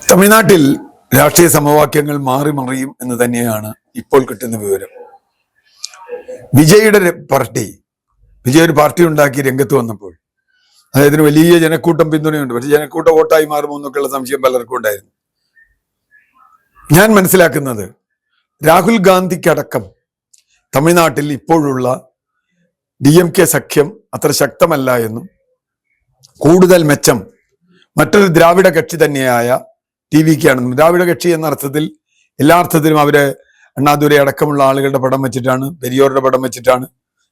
തമിഴ്നാട്ടിൽ രാഷ്ട്രീയ സമവാക്യങ്ങൾ മാറി മറിയും എന്ന് തന്നെയാണ് ഇപ്പോൾ കിട്ടുന്ന വിവരം. വിജയുടെ പാർട്ടി ഒരു പാർട്ടി ഉണ്ടാക്കി രംഗത്ത് വന്നപ്പോൾ അദ്ദേഹത്തിന് വലിയ ജനക്കൂട്ടം പിന്തുണയുണ്ട്. പക്ഷെ ജനക്കൂട്ടം വോട്ടായി മാറുമോ എന്നൊക്കെയുള്ള സംശയം പലർക്കും ഉണ്ടായിരുന്നു. ഞാൻ മനസ്സിലാക്കുന്നത് രാഹുൽ ഗാന്ധിക്കടക്കം തമിഴ്നാട്ടിൽ ഇപ്പോഴുള്ള DMK സഖ്യം അത്ര ശക്തമല്ല എന്നും കൂടുതൽ മെച്ചം മറ്റൊരു ദ്രാവിഡ കക്ഷി തന്നെയായ TVK ആണെന്നും. ദ്രാവിഡ കക്ഷി എന്ന അർത്ഥത്തിൽ എല്ലാ അർത്ഥത്തിലും അവര് അണ്ണാദുരൈ അടക്കമുള്ള ആളുകളുടെ പടം വെച്ചിട്ടാണ്, പെരിയോറുടെ പടം വെച്ചിട്ടാണ്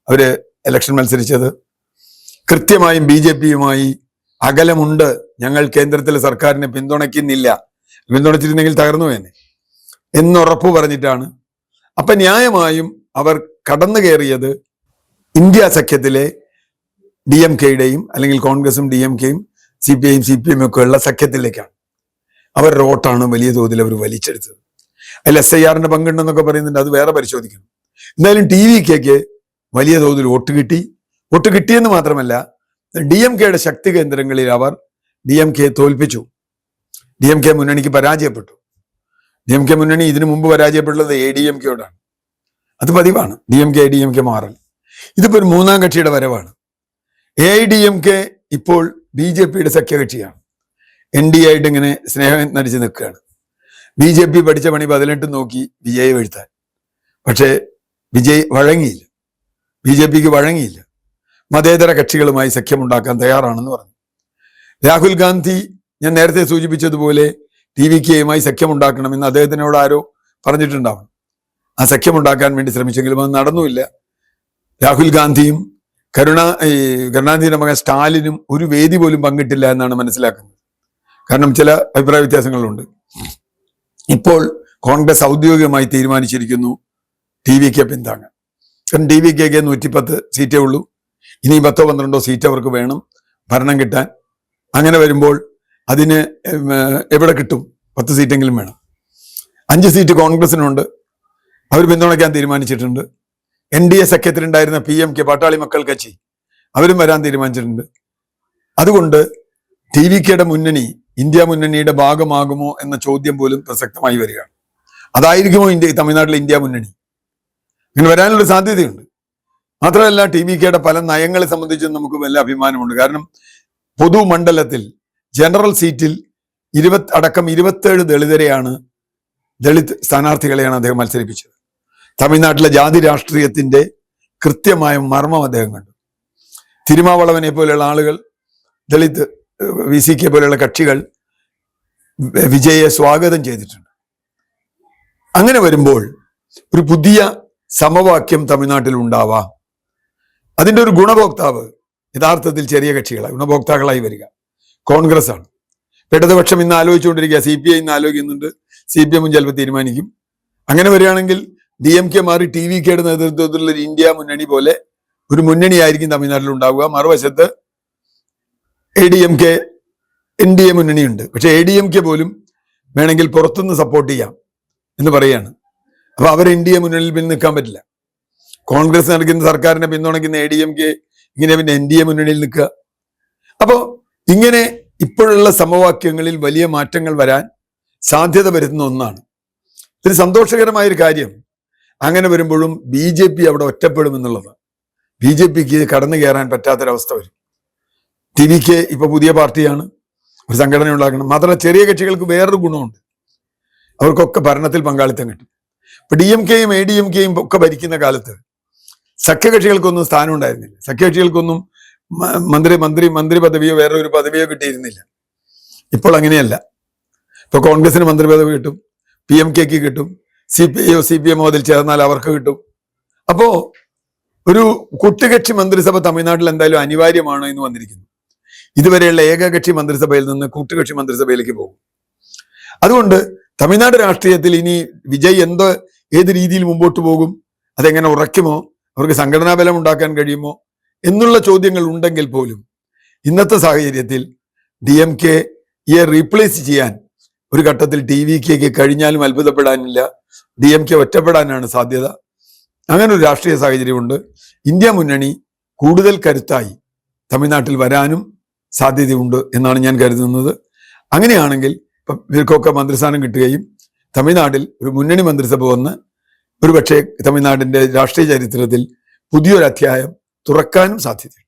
അവര് ഇലക്ഷൻ മത്സരിച്ചത്. കൃത്യമായും BJPയുമായി അകലമുണ്ട്, ഞങ്ങൾ കേന്ദ്രത്തിലെ സർക്കാരിനെ പിന്തുണയ്ക്കുന്നില്ല, പിന്തുണച്ചിരുന്നെങ്കിൽ തകർന്നു തന്നെ എന്നുറപ്പ് പറഞ്ഞിട്ടാണ്. അപ്പൊ ന്യായമായും അവർ കടന്നു കയറിയത് ഇന്ത്യ സഖ്യത്തിലെ DMKയുടെയും അല്ലെങ്കിൽ കോൺഗ്രസും DMKയും CPIയും CPM ഒക്കെ ഉള്ള സഖ്യത്തിലേക്കാണ്. അവരുടെ വോട്ടാണ് വലിയ തോതിൽ അവർ വലിച്ചെടുത്തത്. അതിൽ SIRന്റെ പങ്കുണ്ടെന്നൊക്കെ പറയുന്നുണ്ട്, അത് വേറെ പരിശോധിക്കണം. എന്തായാലും TVKക്ക് വലിയ തോതിൽ വോട്ട് കിട്ടിയെന്ന് മാത്രമല്ല DMKയുടെ ശക്തി കേന്ദ്രങ്ങളിൽ അവർ DMKയെ തോൽപ്പിച്ചു. DMK മുന്നണിക്ക് പരാജയപ്പെട്ടു. DMK മുന്നണി ഇതിനു മുമ്പ് പരാജയപ്പെട്ടുള്ളത് ADMKയോടാണ്. അത് പതിവാണ്, DMK മാറൽ. ഇതിപ്പോ ഒരു മൂന്നാം കക്ഷിയുടെ വരവാണ്. AIDMK ഇപ്പോൾ BJPയുടെ സഖ്യകക്ഷിയാണ്. NDA ആയിട്ട് ഇങ്ങനെ സ്നേഹം നടിച്ച് നിൽക്കുകയാണ്. BJP പഠിച്ച പണി 18 നോക്കി വിജയ് വീഴ്ത്താൻ. പക്ഷേ വിജയ് വഴങ്ങിയില്ല, BJPക്ക് വഴങ്ങിയില്ല. മതേതര കക്ഷികളുമായി സഖ്യമുണ്ടാക്കാൻ തയ്യാറാണെന്ന് പറഞ്ഞു. രാഹുൽ ഗാന്ധി ഞാൻ നേരത്തെ സൂചിപ്പിച്ചതുപോലെ TVKയുമായി സഖ്യമുണ്ടാക്കണമെന്ന് അദ്ദേഹത്തിനോട് ആരോ പറഞ്ഞിട്ടുണ്ടാവണം. ആ സഖ്യമുണ്ടാക്കാൻ വേണ്ടി ശ്രമിച്ചെങ്കിലും അത് നടന്നുമില്ല. രാഹുൽ ഗാന്ധിയും കരുണാനിധിയുടെ മകൻ സ്റ്റാലിനും ഒരു വേദി പോലും പങ്കിട്ടില്ല എന്നാണ് മനസ്സിലാക്കുന്നത്. കാരണം ചില അഭിപ്രായ വ്യത്യാസങ്ങളുണ്ട്. ഇപ്പോൾ കോൺഗ്രസ് ഔദ്യോഗികമായി തീരുമാനിച്ചിരിക്കുന്നു TVK പിന്താങ്ങാൻ. കാരണം TVKക്ക് 110 സീറ്റേ ഉള്ളൂ. ഇനി 10-12 സീറ്റ് അവർക്ക് വേണം ഭരണം കിട്ടാൻ. അങ്ങനെ വരുമ്പോൾ അതിന് എവിടെ കിട്ടും? 10 സീറ്റെങ്കിലും വേണം. 5 സീറ്റ് കോൺഗ്രസിനുണ്ട്, അവർ പിന്തുണയ്ക്കാൻ തീരുമാനിച്ചിട്ടുണ്ട്. NDA സഖ്യത്തിലുണ്ടായിരുന്ന PMK പാട്ടാളി മക്കൾ കക്ഷി അവരും വരാൻ തീരുമാനിച്ചിട്ടുണ്ട്. അതുകൊണ്ട് TVKയുടെ മുന്നണി ഇന്ത്യ മുന്നണിയുടെ ഭാഗമാകുമോ എന്ന ചോദ്യം പോലും പ്രസക്തമായി വരികയാണ്. അതായിരിക്കുമോ തമിഴ്നാട്ടിലെ ഇന്ത്യ മുന്നണി? ഇങ്ങനെ വരാനുള്ള സാധ്യതയുണ്ട്. മാത്രമല്ല TVKയുടെ പല നയങ്ങളെ സംബന്ധിച്ചും നമുക്ക് വല്ല അഭിമാനമുണ്ട്. കാരണം പൊതുമണ്ഡലത്തിൽ ജനറൽ സീറ്റിൽ 27 ദളിത് സ്ഥാനാർത്ഥികളെയാണ് അദ്ദേഹം മത്സരിപ്പിച്ചത്. തമിഴ്നാട്ടിലെ ജാതി രാഷ്ട്രീയത്തിന്റെ കൃത്യമായ മർമ്മം അദ്ദേഹം കണ്ടു. തിരുമാവളവനെ പോലെയുള്ള ആളുകൾ, ദളിത് VCK പോലെയുള്ള കക്ഷികൾ വിജയെ സ്വാഗതം ചെയ്തിട്ടുണ്ട്. അങ്ങനെ വരുമ്പോൾ ഒരു പുതിയ സമവാക്യം തമിഴ്നാട്ടിൽ ഉണ്ടാവാം. അതിൻ്റെ ഒരു ഗുണഭോക്താവ് യഥാർത്ഥത്തിൽ ചെറിയ കക്ഷികളാണ് ഗുണഭോക്താക്കളായി വരിക. കോൺഗ്രസ് ആണ്. ഇടതുപക്ഷം ഇന്ന് ആലോചിച്ചുകൊണ്ടിരിക്കുക, CPI ഇന്ന് ആലോചിക്കുന്നുണ്ട്, CPM ചിലപ്പോൾ തീരുമാനിക്കും. അങ്ങനെ വരികയാണെങ്കിൽ DMK മാറി TVKയുടെ നേതൃത്വത്തിലുള്ള ഒരു ഇന്ത്യ മുന്നണി പോലെ ഒരു മുന്നണിയായിരിക്കും തമിഴ്നാട്ടിൽ ഉണ്ടാവുക. മറുവശത്ത് ADMK NDA മുന്നണിയുണ്ട്. പക്ഷെ ADMK പോലും വേണമെങ്കിൽ പുറത്തുനിന്ന് സപ്പോർട്ട് ചെയ്യാം എന്ന് പറയാണ്. അപ്പൊ അവർ NDA മുന്നണിയിൽ പിന്നെ നിൽക്കാൻ പറ്റില്ല. കോൺഗ്രസ് നടക്കുന്ന സർക്കാരിനെ പിന്തുണയ്ക്കുന്ന ADMK ഇങ്ങനെ പിന്നെ NDA മുന്നണിയിൽ നിൽക്കുക. അപ്പോ ഇങ്ങനെ ഇപ്പോഴുള്ള സമവാക്യങ്ങളിൽ വലിയ മാറ്റങ്ങൾ വരാൻ സാധ്യത വരുന്ന ഒന്നാണ്. ഇതിന് സന്തോഷകരമായൊരു കാര്യം, അങ്ങനെ വരുമ്പോഴും BJP അവിടെ ഒറ്റപ്പെടുമെന്നുള്ളത്. BJPക്ക് കടന്നു കയറാൻ പറ്റാത്തൊരവസ്ഥ വരും. TVK ഇപ്പൊ പുതിയ പാർട്ടിയാണ്, ഒരു സംഘടന ഉണ്ടാക്കണം. മാത്രമല്ല ചെറിയ കക്ഷികൾക്ക് വേറൊരു ഗുണമുണ്ട്, അവർക്കൊക്കെ ഭരണത്തിൽ പങ്കാളിത്തം കിട്ടും. ഇപ്പൊ DMKയും ADMKയും ഒക്കെ ഭരിക്കുന്ന കാലത്ത് സഖ്യകക്ഷികൾക്കൊന്നും സ്ഥാനം ഉണ്ടായിരുന്നില്ല. സഖ്യകക്ഷികൾക്കൊന്നും മന്ത്രി പദവിയോ വേറെ ഒരു പദവിയോ കിട്ടിയിരുന്നില്ല. ഇപ്പോൾ അങ്ങനെയല്ല. ഇപ്പൊ കോൺഗ്രസിന് മന്ത്രി പദവി കിട്ടും, PMKക്ക് കിട്ടും, CPIയോ CPMോ അതിൽ ചേർന്നാൽ അവർക്ക് കിട്ടും. അപ്പോ ഒരു കൂട്ടുകക്ഷി മന്ത്രിസഭ തമിഴ്നാട്ടിൽ എന്തായാലും അനിവാര്യമാണ് എന്ന് വന്നിരിക്കുന്നു. ഇതുവരെയുള്ള ഏകകക്ഷി മന്ത്രിസഭയിൽ നിന്ന് കൂട്ടുകക്ഷി മന്ത്രിസഭയിലേക്ക് പോകും. അതുകൊണ്ട് തമിഴ്നാട് രാഷ്ട്രീയത്തിൽ ഇനി വിജയ് ഏത് രീതിയിൽ മുമ്പോട്ട് പോകും, അതെങ്ങനെ ഉറയ്ക്കുമോ, അവർക്ക് സംഘടനാ ബലം ഉണ്ടാക്കാൻ കഴിയുമോ എന്നുള്ള ചോദ്യങ്ങൾ ഉണ്ടെങ്കിൽ പോലും ഇന്നത്തെ സാഹചര്യത്തിൽ DMKയെ റീപ്ലേസ് ചെയ്യാൻ ഒരു ഘട്ടത്തിൽ TVKക്ക് കഴിഞ്ഞാലും അത്ഭുതപ്പെടാനില്ല. DMK ഒറ്റപ്പെടാനാണ് സാധ്യത. അങ്ങനെ ഒരു രാഷ്ട്രീയ സാഹചര്യമുണ്ട്. ഇന്ത്യ മുന്നണി കൂടുതൽ കരുത്തായി തമിഴ്നാട്ടിൽ വരാനും സാധ്യതയുണ്ട് എന്നാണ് ഞാൻ കരുതുന്നത്. അങ്ങനെയാണെങ്കിൽ ഇപ്പം ഇവർക്കൊക്കെ മന്ത്രിസ്ഥാനം കിട്ടുകയും തമിഴ്നാട്ടിൽ ഒരു മുന്നണി മന്ത്രിസഭ വന്ന് ഒരുപക്ഷെ തമിഴ്നാടിന്റെ രാഷ്ട്രീയ ചരിത്രത്തിൽ പുതിയൊരു അധ്യായം തുറക്കാനും സാധ്യതയുണ്ട്.